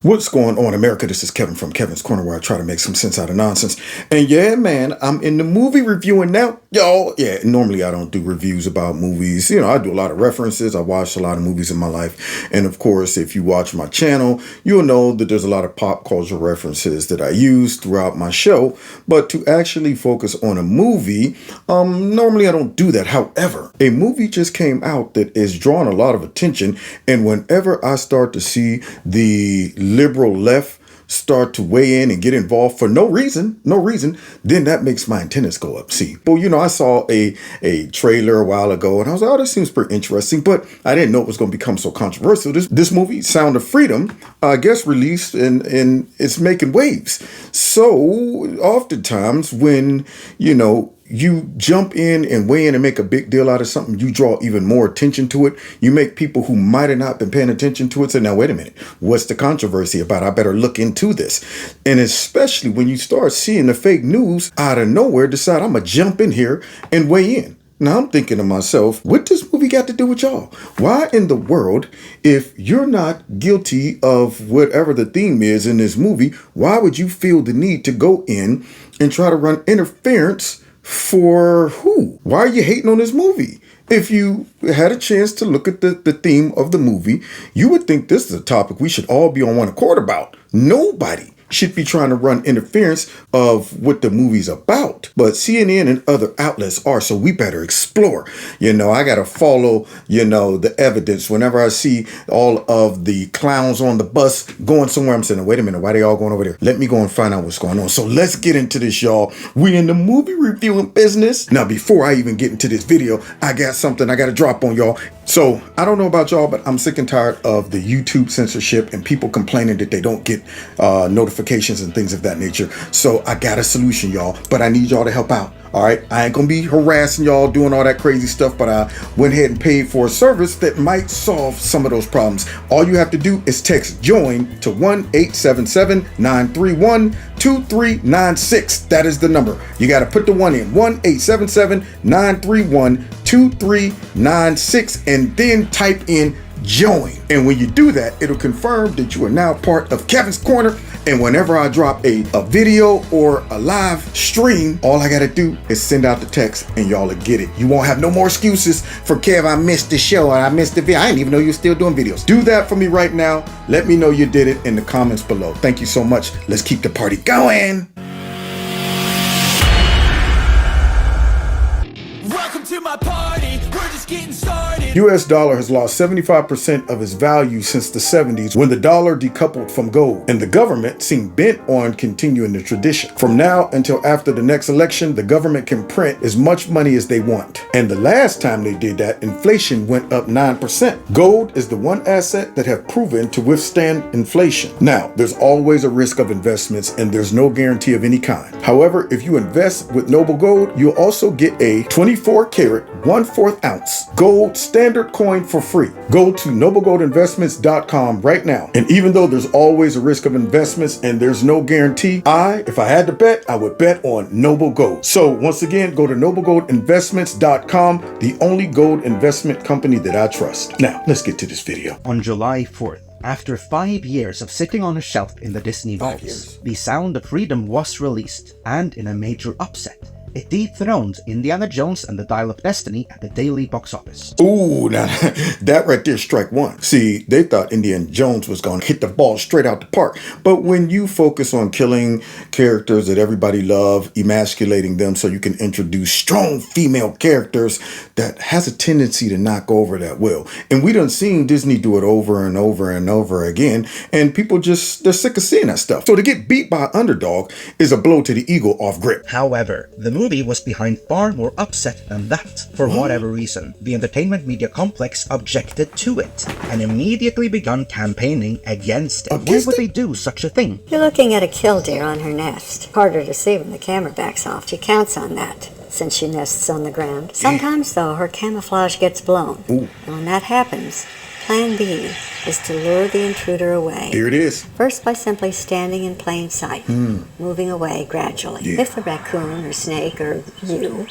What's going on, America? This is Kevin from Kevin's Corner, where I try to make some sense out of nonsense. And yeah, man, I'm in the movie reviewing now. Y'all, yeah, normally I don't do reviews about movies. You know, I do a lot of references. I watched a lot of movies in my life. And of course, if you watch my channel, you'll know that there's a lot of pop culture references that I use throughout my show. But to actually focus on a movie, normally I don't do that. However, a movie just came out that is drawing a lot of attention. And whenever I start to see the liberal left start to weigh in and get involved for no reason, then that makes my antennas go up. See, well, you know, I saw a trailer a while ago and I was like, oh, this seems pretty interesting, but I didn't know it was going to become so controversial. This movie, Sound of Freedom, I guess released and it's making waves. So oftentimes when, you know, you jump in and weigh in and make a big deal out of something, you draw even more attention to it. You make people who might have not been paying attention to it say, now, wait a minute, what's the controversy about? I better look into this. And especially when you start seeing the fake news out of nowhere, decide I'm going to jump in here and weigh in. Now, I'm thinking to myself, what this movie got to do with y'all? Why in the world, if you're not guilty of whatever the theme is in this movie, why would you feel the need to go in and try to run interference for who? Why are you hating on this movie? If you had a chance to look at the theme of the movie, you would think this is a topic we should all be on one accord about. Nobody should be trying to run interference of what the movie's about. But CNN and other outlets are, so we better explore. You know, I got to follow, you know, the evidence. Whenever I see all of the clowns on the bus going somewhere, I'm saying, wait a minute, why they all going over there? Let me go and find out what's going on. So let's get into this, y'all. We in the movie reviewing business. Now, before I even get into this video, I got something I got to drop on y'all. So I don't know about y'all, but I'm sick and tired of the YouTube censorship and people complaining that they don't get notifications and things of that nature. So I got a solution, y'all, but I need y'all to help out. All right, I ain't gonna be harassing y'all doing all that crazy stuff, but I went ahead and paid for a service that might solve some of those problems. All you have to do is text JOIN to 1-877-931-2396. That is the number. You got to put the one in, 1-877-931-2396, and then type in JOIN. And when you do that, it'll confirm that you are now part of Kevin's Corner. And whenever I drop a video or a live stream, all I got to do is send out the text and y'all will get it. You won't have no more excuses for Kev, I missed the show or I missed the video. I didn't even know you were still doing videos. Do that for me right now. Let me know you did it in the comments below. Thank you so much. Let's keep the party going. Welcome to my party. We're just getting started. US dollar has lost 75% of its value since the 70s when the dollar decoupled from gold, and the government seemed bent on continuing the tradition. From now until after the next election, the government can print as much money as they want. And the last time they did that, inflation went up 9%. Gold is the one asset that have proven to withstand inflation. Now, there's always a risk of investments and there's no guarantee of any kind. However, if you invest with Noble Gold, you'll also get a 24 karat, 1/4 ounce gold standard coin for free. Go to noblegoldinvestments.com right now. And even though there's always a risk of investments and there's no guarantee, if I had to bet, I would bet on Noble Gold. So once again, go to noblegoldinvestments.com, the only gold investment company that I trust. Now, let's get to this video. On July 4th, after 5 years of sitting on a shelf in the Disney vaults, The Sound of Freedom was released, and in a major upset, it dethroned Indiana Jones and the Dial of Destiny at the daily box office. Ooh, now that right there, strike one. See, they thought Indiana Jones was going to hit the ball straight out the park. But when you focus on killing characters that everybody love, emasculating them so you can introduce strong female characters, that has a tendency to not go over that well. And we done seen Disney do it over and over and over again. And people they're sick of seeing that stuff. So to get beat by an underdog is a blow to the ego off grip. However, the movie was behind far more upset than that. For whatever reason, the entertainment media complex objected to it and immediately began campaigning against it. Why would they do such a thing? You're looking at a killdeer on her nest. Harder to see when the camera backs off. She counts on that, since she nests on the ground. Sometimes, though, her camouflage gets blown. And when that happens, Plan B is to lure the intruder away. Here it is. First by simply standing in plain sight, moving away gradually. If the raccoon or snake or you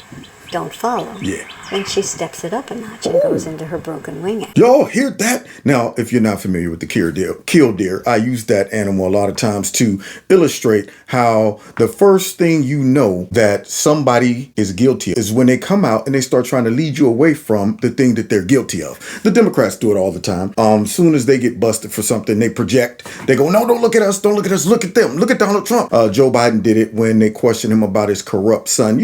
don't follow. Yeah. Then she steps it up a notch and goes into her broken wing. Y'all hear that? Now, if you're not familiar with the killdeer, I use that animal a lot of times to illustrate how the first thing you know that somebody is guilty is when they come out and they start trying to lead you away from the thing that they're guilty of. The Democrats do it all the time. Soon as they get busted for something, they project. They go, no, don't look at us. Don't look at us. Look at them. Look at Donald Trump. Joe Biden did it when they questioned him about his corrupt son,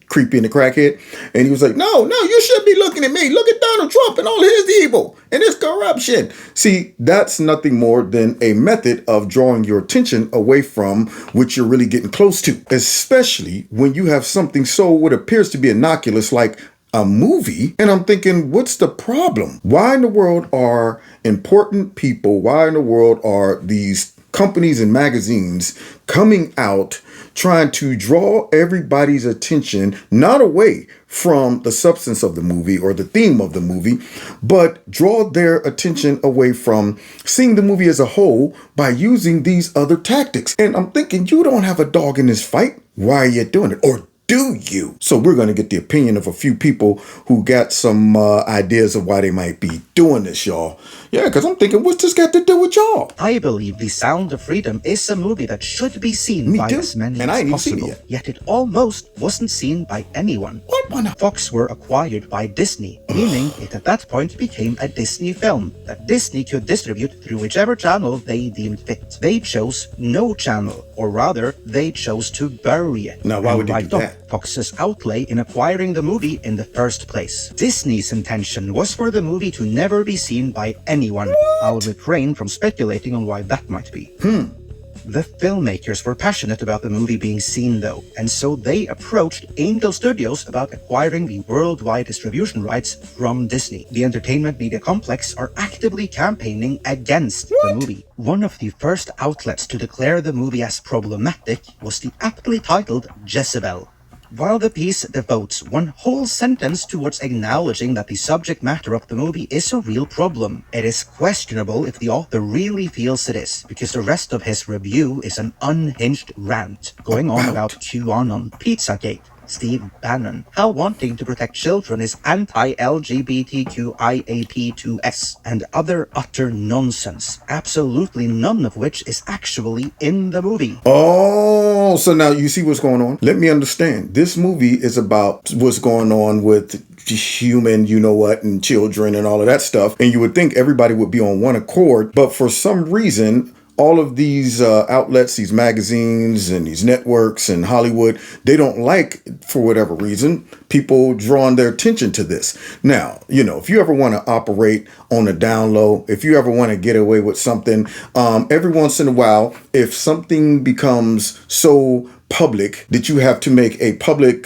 creepy and the crackhead. And he was like, no, you should be looking at me. Look at Donald Trump and all his evil and his corruption. See, that's nothing more than a method of drawing your attention away from what you're really getting close to, especially when you have something so what appears to be innocuous like a movie. And I'm thinking, what's the problem? Why in the world are important people, why in the world are these companies and magazines coming out trying to draw everybody's attention not away from the substance of the movie or the theme of the movie, but draw their attention away from seeing the movie as a whole by using these other tactics? And I'm thinking, you don't have a dog in this fight. Why are you doing it? Or do you? So we're going to get the opinion of a few people who got some ideas of why they might be doing this, y'all. Yeah, because I'm thinking, what's this got to do with y'all? I believe The Sound of Freedom is a movie that should be seen by as many as possible, yet it almost wasn't seen by anyone. What? Why not? Fox were acquired by Disney, meaning it at that point became a Disney film that Disney could distribute through whichever channel they deemed fit. They chose no channel, or rather, they chose to bury it. Now, why would they do that? Fox's outlay in acquiring the movie in the first place. Disney's intention was for the movie to never be seen by anyone. I'll refrain from speculating on why that might be. The filmmakers were passionate about the movie being seen though, and so they approached Angel Studios about acquiring the worldwide distribution rights from Disney. The entertainment media complex are actively campaigning against the movie. One of the first outlets to declare the movie as problematic was the aptly titled Jezebel. While the piece devotes one whole sentence towards acknowledging that the subject matter of the movie is a real problem, it is questionable if the author really feels it is, because the rest of his review is an unhinged rant going on about Q-Anon, Pizza Gate, Steve Bannon, how wanting to protect children is anti-LGBTQIAP2S, and other utter nonsense, absolutely none of which is actually in the movie. Oh, so now you see what's going on? Let me understand. This movie is about what's going on with human, and children and all of that stuff. And you would think everybody would be on one accord, but for some reason, all of these outlets, these magazines and these networks and Hollywood, they don't like, for whatever reason, people drawing their attention to this. Now, if you ever want to operate on a down low, if you ever want to get away with something, every once in a while, if something becomes so public that you have to make a public,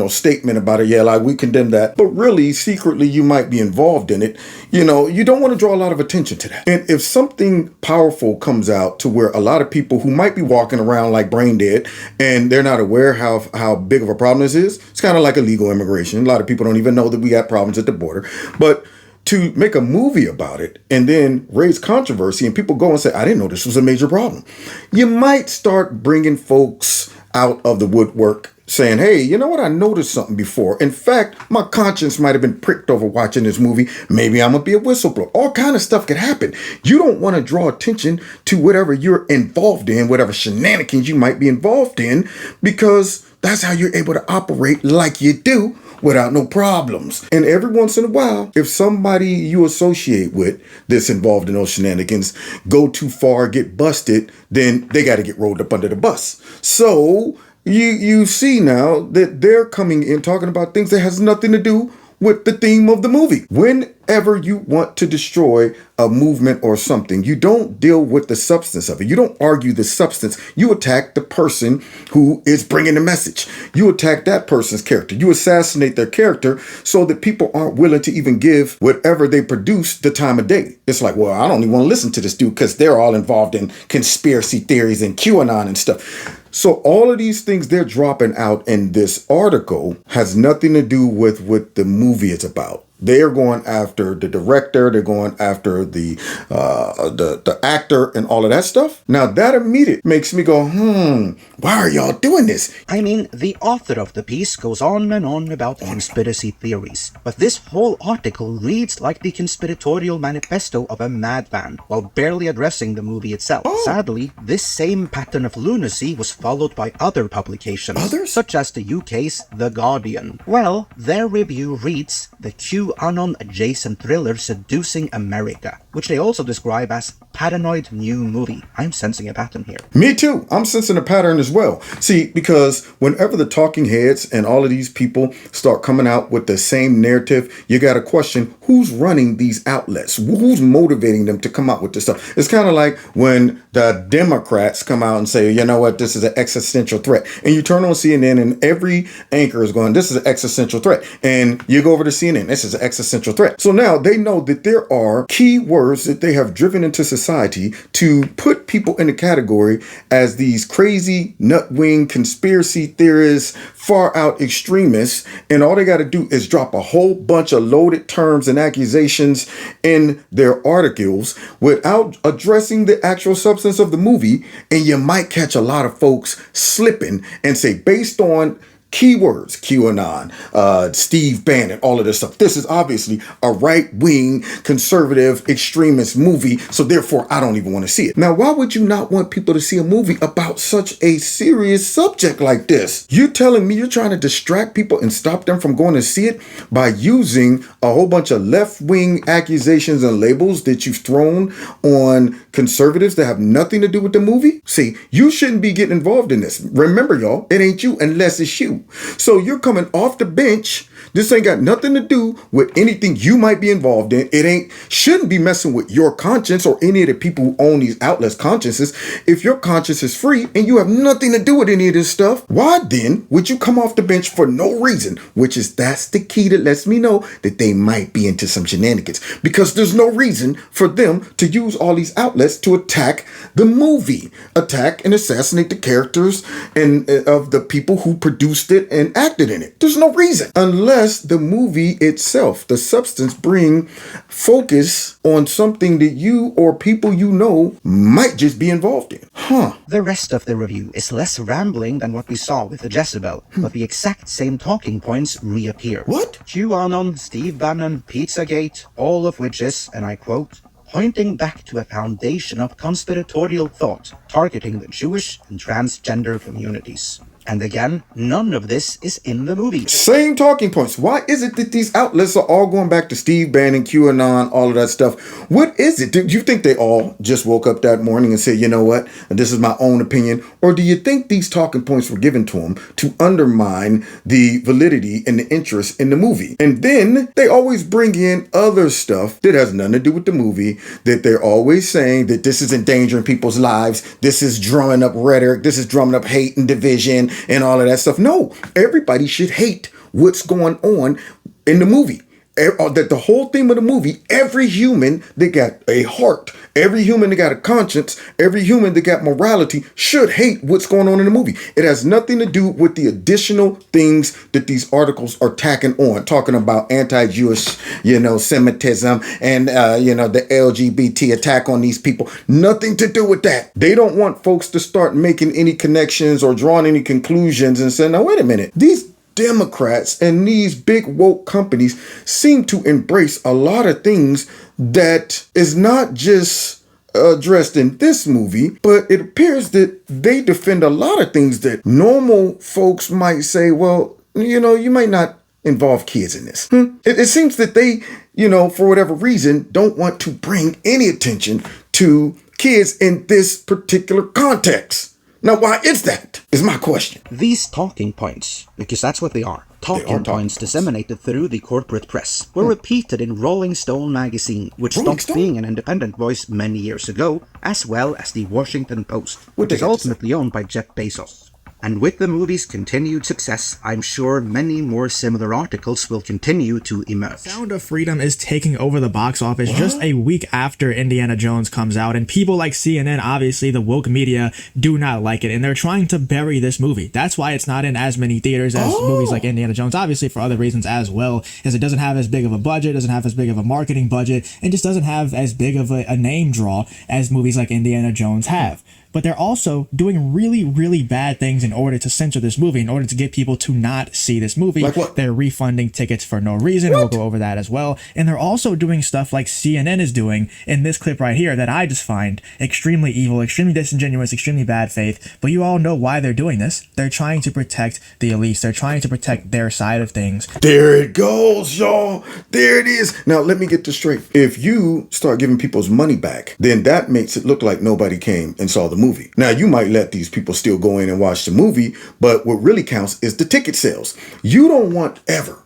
statement about it. Yeah, like we condemn that. But really, secretly, you might be involved in it. You don't want to draw a lot of attention to that. And if something powerful comes out to where a lot of people who might be walking around like brain dead and they're not aware how big of a problem this is, it's kind of like illegal immigration. A lot of people don't even know that we got problems at the border. But to make a movie about it and then raise controversy and people go and say, I didn't know this was a major problem, you might start bringing folks out of the woodwork saying, hey, you know what? I noticed something before. In fact, my conscience might have been pricked over watching this movie. Maybe I'm going to be a whistleblower. All kind of stuff could happen. You don't want to draw attention to whatever you're involved in, whatever shenanigans you might be involved in, because that's how you're able to operate like you do without no problems. And every once in a while, if somebody you associate with that's involved in those shenanigans go too far, get busted, then they got to get rolled up under the bus. So you see now that they're coming in talking about things that has nothing to do with the theme of the movie. Whenever you want to destroy a movement or something, you don't deal with the substance of it. You don't argue the substance. You attack the person who is bringing the message. You attack that person's character. You assassinate their character so that people aren't willing to even give whatever they produce the time of day. It's like, well, I don't even want to listen to this dude because they're all involved in conspiracy theories and Q-Anon and stuff. So all of these things they're dropping out in this article has nothing to do with what the movie is about. They're going after the director. They're going after the actor and all of that stuff. Now that immediately makes me go, why are y'all doing this? I mean, the author of the piece goes on and on about conspiracy theories, but this whole article reads like the conspiratorial manifesto of a madman, while barely addressing the movie itself. Sadly, this same pattern of lunacy was followed by other publications, such as the UK's The Guardian. Well, their review reads, "The Q-Anon adjacent thriller Seducing America," which they also describe as paranoid new movie. I'm sensing a pattern here. Me too. I'm sensing a pattern as well. See, because whenever the talking heads and all of these people start coming out with the same narrative, you got to question who's running these outlets, who's motivating them to come out with this stuff. It's kind of like when the Democrats come out and say, you know what, this is an existential threat. And you turn on CNN and every anchor is going, this is an existential threat. And you go over to CNN, this is an existential threat. So now they know that there are key words that they have driven into society to put people in the category as these crazy nut-wing conspiracy theorists, far out extremists. And all they got to do is drop a whole bunch of loaded terms and accusations in their articles without addressing the actual substance of the movie. And you might catch a lot of folks slipping and say, based on keywords, Q-Anon, Steve Bannon, all of this stuff. This is obviously a right-wing, conservative, extremist movie, so therefore I don't even want to see it. Now, why would you not want people to see a movie about such a serious subject like this? You're telling me you're trying to distract people and stop them from going to see it by using a whole bunch of left-wing accusations and labels that you've thrown on conservatives that have nothing to do with the movie? See, you shouldn't be getting involved in this. Remember, y'all, it ain't you unless it's you. So you're coming off the bench. This ain't got nothing to do with anything you might be involved in. It shouldn't be messing with your conscience or any of the people who own these outlets' consciences. If your conscience is free and you have nothing to do with any of this stuff, why then would you come off the bench for no reason? That's the key that lets me know that they might be into some shenanigans, because there's no reason for them to use all these outlets to attack the movie, attack and assassinate the characters and of the people who produced it and acted in it. There's no reason, unless the movie itself, the substance, bring focus on something that you or people you know might just be involved in. The rest of the review is less rambling than what we saw with the Jezebel, but the exact same talking points reappear. What? Q-Anon, Steve Bannon, Pizza Gate, all of which is, and I quote, pointing back to a foundation of conspiratorial thought targeting the Jewish and transgender communities. And again, none of this is in the movie. Same talking points. Why is it that these outlets are all going back to Steve Bannon, QAnon, all of that stuff? What is it? Do you think they all just woke up that morning and said, you know what, this is my own opinion? Or do you think these talking points were given to them to undermine the validity and the interest in the movie? And then they always bring in other stuff that has nothing to do with the movie, that they're always saying that this is endangering people's lives. This is drumming up rhetoric. This is drumming up hate and division and all of that stuff. No, everybody should hate what's going on in the movie. That the whole theme of the movie, every human that got a heart, every human that got a conscience, every human that got morality should hate what's going on in the movie. It has nothing to do with the additional things that these articles are tacking on, talking about anti-Jewish, Semitism and, the LGBT attack on these people. Nothing to do with that. They don't want folks to start making any connections or drawing any conclusions and saying, now, wait a minute, these Democrats and these big woke companies seem to embrace a lot of things that is not just addressed in this movie, but it appears that they defend a lot of things that normal folks might say, well, you might not involve kids in this. It seems that they, for whatever reason, don't want to bring any attention to kids in this particular context. Now, why is that? Is my question. These talking points, because that's what they are, talking points disseminated through the corporate press, were repeated in Rolling Stone magazine, which stopped being an independent voice many years ago, as well as the Washington Post, which is ultimately owned by Jeff Bezos. And with the movie's continued success, I'm sure many more similar articles will continue to emerge. Sound of Freedom is taking over the box office just a week after Indiana Jones comes out, and people like CNN, obviously the woke media, do not like it, and they're trying to bury this movie. That's why it's not in as many theaters as movies like Indiana Jones, obviously for other reasons as well, as it doesn't have as big of a budget, doesn't have as big of a marketing budget, and just doesn't have as big of a name draw as movies like Indiana Jones have. But they're also doing really, really bad things in order to censor this movie, in order to get people to not see this movie. Like what? They're refunding tickets for no reason. We'll go over that as well. And they're also doing stuff like CNN is doing in this clip right here that I just find extremely evil, extremely disingenuous, extremely bad faith. But you all know why they're doing this. They're trying to protect the elites. They're trying to protect their side of things. There it goes, y'all. There it is. Now, let me get this straight. If you start giving people's money back, then that makes it look like nobody came and saw the movie. Now, you might let these people still go in and watch the movie, but what really counts is the ticket sales. You don't want ever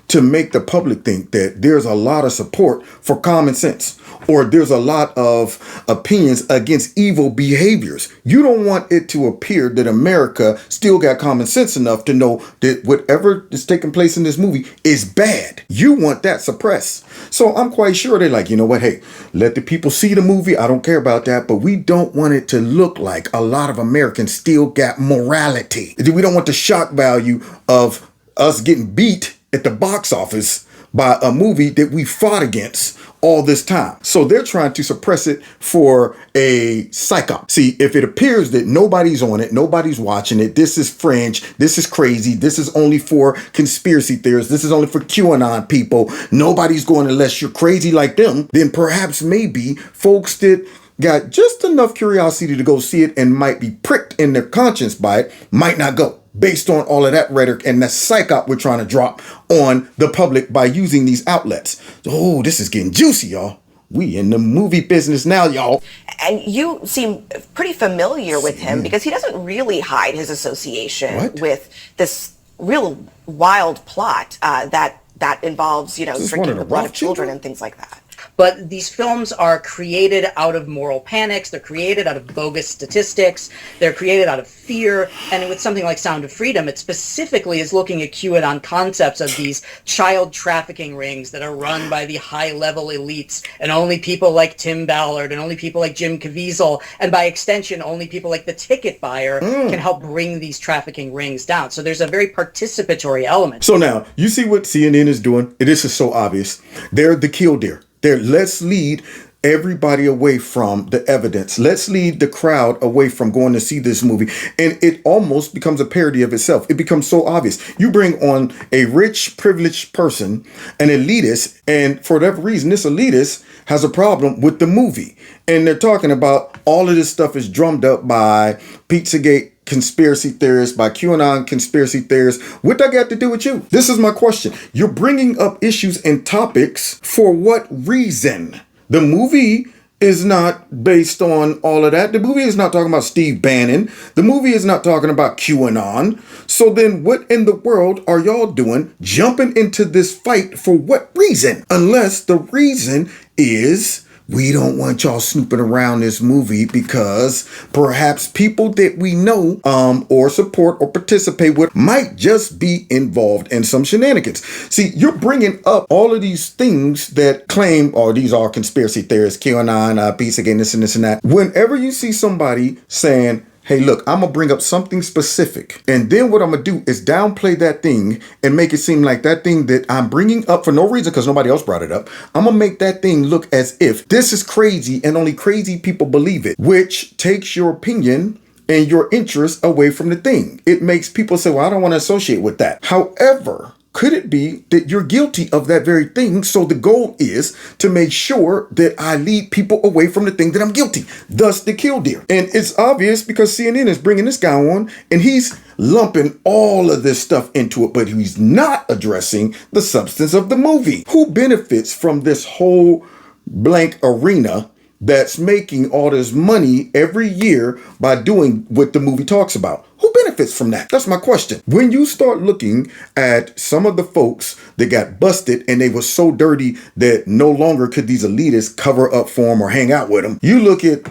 to make the public think that there's a lot of support for common sense, or there's a lot of opinions against evil behaviors. You don't want it to appear that America still got common sense enough to know that whatever is taking place in this movie is bad. You want that suppressed. So I'm quite sure they're like, you know what? Hey, let the people see the movie. I don't care about that, but we don't want it to look like a lot of Americans still got morality. We don't want the shock value of us getting beat at the box office by a movie that we fought against all this time. So they're trying to suppress it for a psyop. See, if it appears that nobody's on it, nobody's watching it, this is fringe, this is crazy, this is only for conspiracy theorists, this is only for QAnon people, nobody's going unless you're crazy like them, then perhaps maybe folks that got just enough curiosity to go see it and might be pricked in their conscience by it might not go, based on all of that rhetoric and that psyop we're trying to drop on the public by using these outlets. Oh, this is getting juicy, y'all. We in the movie business now, y'all. And you seem pretty familiar with him because he doesn't really hide his association with this real wild plot that involves, drinking the blood of children and things like that. But these films are created out of moral panics, they're created out of bogus statistics, they're created out of fear, and with something like Sound of Freedom, it specifically is looking at QAnon concepts of these child trafficking rings that are run by the high-level elites, and only people like Tim Ballard, and only people like Jim Caviezel, and by extension, only people like the ticket buyer can help bring these trafficking rings down. So there's a very participatory element. So now, you see what CNN is doing? This is so obvious. They're the killdeer. Let's lead everybody away from the evidence. Let's lead the crowd away from going to see this movie. And it almost becomes a parody of itself. It becomes so obvious. You bring on a rich, privileged person, an elitist, and for whatever reason, this elitist has a problem with the movie. And they're talking about all of this stuff is drummed up by Pizza Gate conspiracy theorists, by QAnon conspiracy theorists. What that got to do with you? This is my question. You're bringing up issues and topics for what reason? The movie is not based on all of that. The movie is not talking about Steve Bannon. The movie is not talking about QAnon. So then what in the world are y'all doing jumping into this fight for what reason? Unless the reason is we don't want y'all snooping around this movie because perhaps people that we know or support or participate with might just be involved in some shenanigans. See, you're bringing up all of these things that claim, oh, these are conspiracy theorists, QAnon, Pizza Gate, this and this and that. Whenever you see somebody saying, hey, look, I'm going to bring up something specific. And then what I'm going to do is downplay that thing and make it seem like that thing that I'm bringing up for no reason because nobody else brought it up. I'm going to make that thing look as if this is crazy and only crazy people believe it, which takes your opinion and your interest away from the thing. It makes people say, well, I don't want to associate with that. However, could it be that you're guilty of that very thing? So the goal is to make sure that I lead people away from the thing that I'm guilty, thus the killdeer. And it's obvious because CNN is bringing this guy on and he's lumping all of this stuff into it, but he's not addressing the substance of the movie. Who benefits from this whole blank arena that's making all this money every year by doing what the movie talks about? Who benefits from that? That's my question. When you start looking at some of the folks that got busted and they were so dirty that no longer could these elitists cover up for them or hang out with them, you look at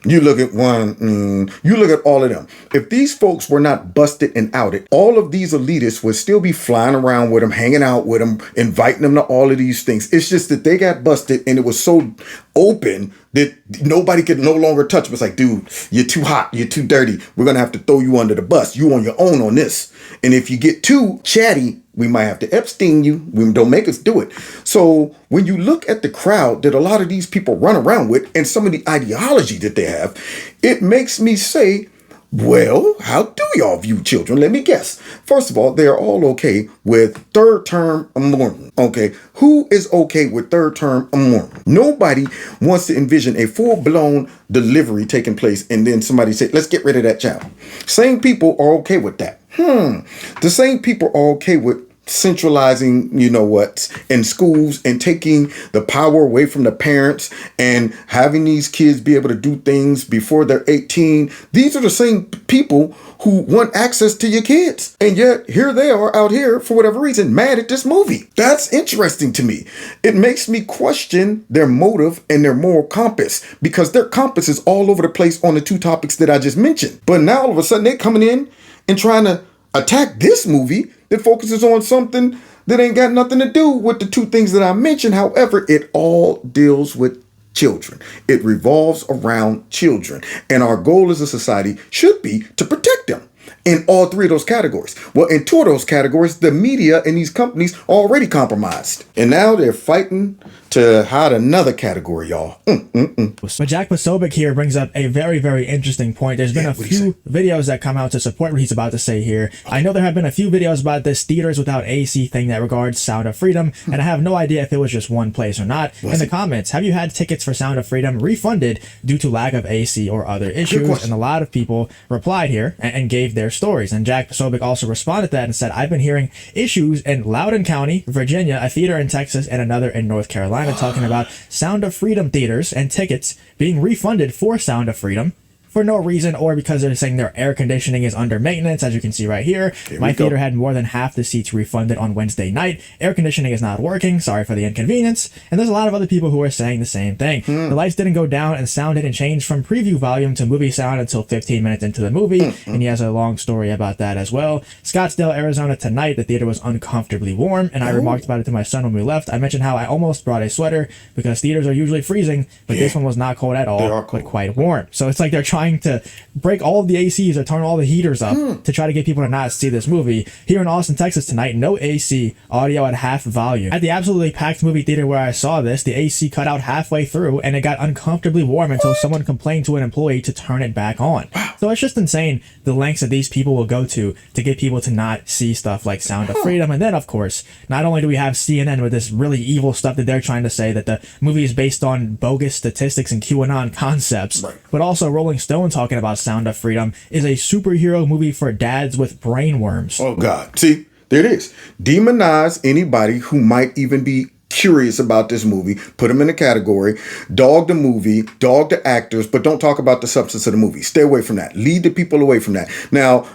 You look at you look at all of them. If these folks were not busted and outed, all of these elitists would still be flying around with them, hanging out with them, inviting them to all of these things. It's just that they got busted and it was so open that nobody could no longer touch them. It's like, dude, you're too hot, you're too dirty. We're going to have to throw you under the bus. You on your own on this. And if you get too chatty, we might have to Epstein you. Don't make us do it. So when you look at the crowd that a lot of these people run around with and some of the ideology that they have, it makes me say, well, how do y'all view children? Let me guess. First of all, they are all okay with third term mourning. Okay. Who is okay with third term mourning? Nobody wants to envision a full-blown delivery taking place and then somebody say, let's get rid of that child. Same people are okay with that. The same people are okay with centralizing, in schools and taking the power away from the parents and having these kids be able to do things before they're 18. These are the same people who want access to your kids. And yet here they are out here for whatever reason, mad at this movie. That's interesting to me. It makes me question their motive and their moral compass because their compass is all over the place on the two topics that I just mentioned. But now all of a sudden they're coming in and trying to attack this movie that focuses on something that ain't got nothing to do with the two things that I mentioned. However, it all deals with children. It revolves around children. And our goal as a society should be to protect them in all three of those categories. Well, in two of those categories, the media and these companies are already compromised. And now they're fighting to hide another category, y'all. But Jack Posobiec here brings up a very, very interesting point. There's been a few videos that come out to support what he's about to say here. I know there have been a few videos about this theaters without AC thing that regards Sound of Freedom, and I have no idea if it was just one place or not. In the comments, have you had tickets for Sound of Freedom refunded due to lack of AC or other issues? And a lot of people replied here and gave their stories. And Jack Posobiec also responded to that and said, I've been hearing issues in Loudoun County, Virginia, a theater in Texas, and another in North Carolina, talking about Sound of Freedom theaters and tickets being refunded for Sound of Freedom for no reason or because they're saying their air conditioning is under maintenance. As you can see right here, my theater had more than half the seats refunded on Wednesday night. Air conditioning is not working. Sorry for the inconvenience. And there's a lot of other people who are saying the same thing. The lights didn't go down and sound didn't change from preview volume to movie sound until 15 minutes into the movie. And he has a long story about that as well. Scottsdale, Arizona tonight, the theater was uncomfortably warm. And I remarked about it to my son when we left. I mentioned how I almost brought a sweater because theaters are usually freezing, but this one was not cold at all, but quite warm. So it's like they're trying to break all of the ACs or turn all the heaters up to try to get people to not see this movie. Here in Austin, Texas tonight, no AC, audio at half volume. At the absolutely packed movie theater where I saw this, the AC cut out halfway through and it got uncomfortably warm until someone complained to an employee to turn it back on. So it's just insane the lengths that these people will go to get people to not see stuff like Sound of Freedom. And then, of course, not only do we have CNN with this really evil stuff that they're trying to say that the movie is based on bogus statistics and QAnon concepts, but also Rolling Stone talking about Sound of Freedom is a superhero movie for dads with brainworms. Oh, God. See, there it is. Demonize anybody who might even be curious about this movie, put them in a category, dog the movie, dog the actors, but don't talk about the substance of the movie. Stay away from that. Lead the people away from that. Now,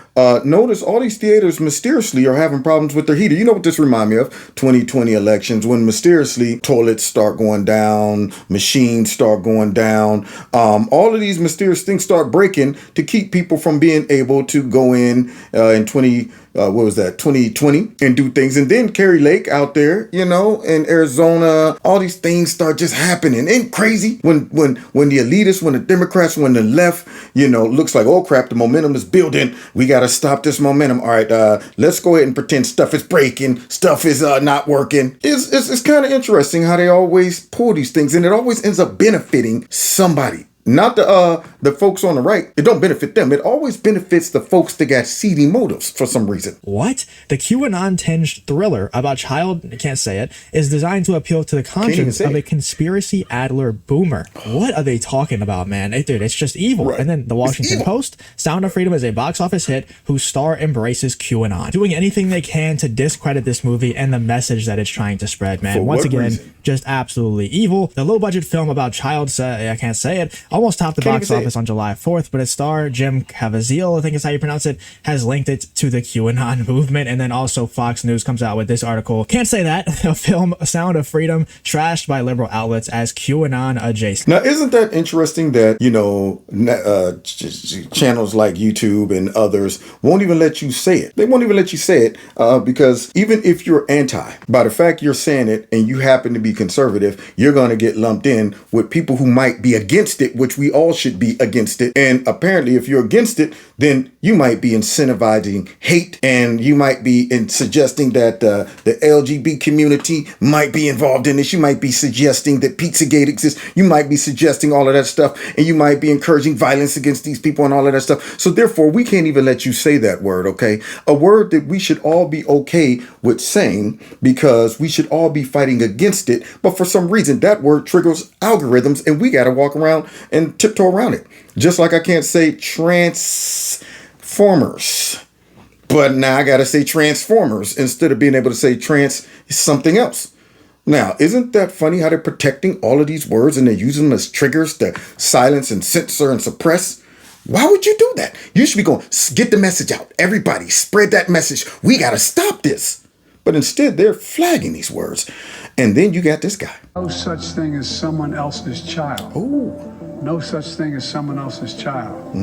notice all these theaters mysteriously are having problems with their heater. You know what this reminds me of? 2020 elections, when mysteriously toilets start going down, machines start going down. All of these mysterious things start breaking to keep people from being able to go in 2020 and do things. And then Kerry Lake out there, in Arizona, all these things start just happening. And crazy when the elitists, when the Democrats, when the left, looks like, oh crap, the momentum is building. We got to stop this momentum. All right, let's go ahead and pretend stuff is breaking, stuff is not working. It's kind of interesting how they always pull these things, and it always ends up benefiting somebody. Not the folks on the right. It don't benefit them. It always benefits the folks that got seedy motives for some reason. What? The QAnon-tinged thriller about child, I can't say it, is designed to appeal to the conscience of a conspiracy adler boomer. What are they talking about, man? Dude, it's just evil. Right. And then the Washington Post, Sound of Freedom is a box office hit whose star embraces QAnon, doing anything they can to discredit this movie and the message that it's trying to spread, man. Once again, just absolutely evil. The low-budget film about child, I can't say it, almost topped the box office on July 4th, but its star, Jim Caviezel, I think is how you pronounce it, has linked it to the QAnon movement. And then also Fox News comes out with this article. Can't say that. A film, Sound of Freedom, trashed by liberal outlets as QAnon adjacent. Now, isn't that interesting that, you know, channels like YouTube and others won't even let you say it? They won't even let you say it because even if you're anti, by the fact you're saying it and you happen to be conservative, you're going to get lumped in with people who might be against it, which we all should be against it. And apparently, if you're against it, then you might be incentivizing hate, and you might be suggesting that the LGBT community might be involved in this. You might be suggesting that Pizzagate exists. You might be suggesting all of that stuff, and you might be encouraging violence against these people and all of that stuff. So therefore, we can't even let you say that word, okay? A word that we should all be okay with saying because we should all be fighting against it. But for some reason, that word triggers algorithms, and we got to walk around and tiptoe around it. Just like I can't say transformers, but now I got to say transformers instead of being able to say trans something else. Now, isn't that funny how they're protecting all of these words and they're using them as triggers to silence and censor and suppress? Why would you do that? You should be going, get the message out. Everybody, spread that message. We got to stop this. But instead, they're flagging these words. And then you got this guy. No such thing as someone else's child. Oh. No such thing as someone else's child.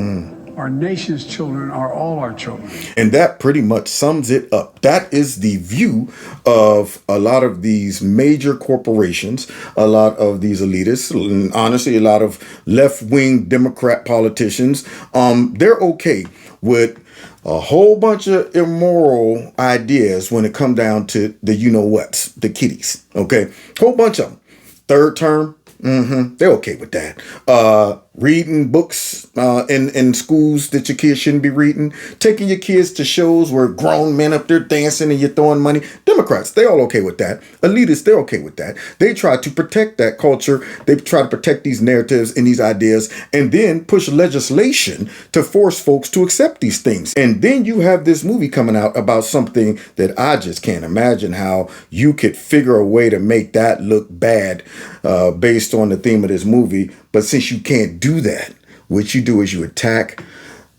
Our nation's children are all our children. And that pretty much sums it up. That is the view of a lot of these major corporations, a lot of these elitists, and honestly, a lot of left-wing Democrat politicians. They're okay with a whole bunch of immoral ideas when it come down to the you-know-whats, the kiddies, okay? Whole bunch of them. Third term, they're okay with that. Reading books in schools that your kids shouldn't be reading. Taking your kids to shows where grown men up there dancing and you're throwing money. Democrats, they're all okay with that. Elitists, they're okay with that. They try to protect that culture. They try to protect these narratives and these ideas and then push legislation to force folks to accept these things. And then you have this movie coming out about something that I just can't imagine how you could figure a way to make that look bad based on the theme of this movie. But since you can't do that, what you do is you attack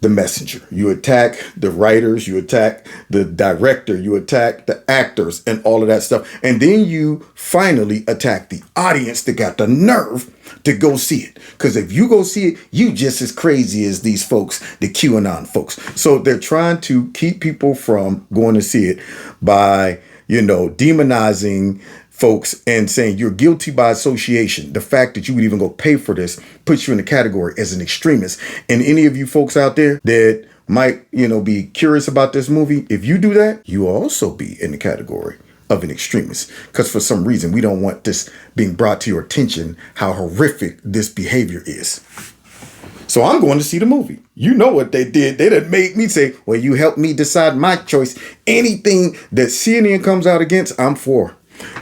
the messenger. You attack the writers, you attack the director, you attack the actors and all of that stuff. And then you finally attack the audience that got the nerve to go see it. Because if you go see it, you just as crazy as these folks, the QAnon folks. So they're trying to keep people from going to see it by, demonizing folks and saying you're guilty by association. The fact that you would even go pay for this puts you in the category as an extremist. And any of you folks out there that might, be curious about this movie, if you do that, you will also be in the category of an extremist. Because for some reason, we don't want this being brought to your attention, how horrific this behavior is. So I'm going to see the movie. You know what they did. They done made me say, well, you helped me decide my choice. Anything that CNN comes out against, I'm for.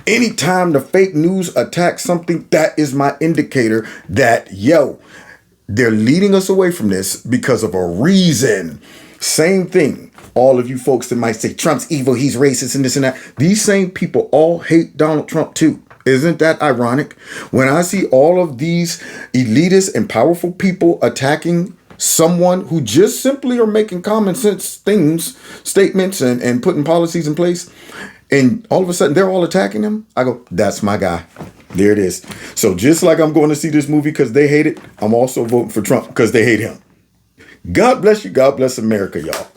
Anytime the fake news attacks something, that is my indicator that, they're leading us away from this because of a reason. Same thing. All of you folks that might say Trump's evil, he's racist and this and that. These same people all hate Donald Trump too. Isn't that ironic? When I see all of these elitist and powerful people attacking someone who just simply are making common sense statements and putting policies in place, and all of a sudden they're all attacking him, I go, that's my guy. There it is. So just like I'm going to see this movie because they hate it, I'm also voting for Trump because they hate him. God bless you. God bless America, y'all.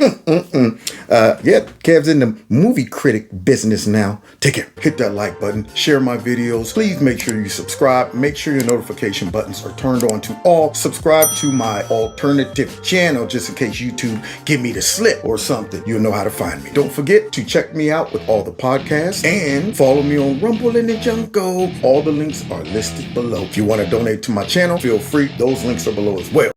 Kev's in the movie critic business now. Take care. Hit that like button. Share my videos. Please make sure you subscribe. Make sure your notification buttons are turned on to all. Subscribe to my alternative channel just in case YouTube give me the slip or something. You'll know how to find me. Don't forget to check me out with all the podcasts and follow me on Rumble and the Jungle. All the links are listed below. If you want to donate to my channel, feel free. Those links are below as well.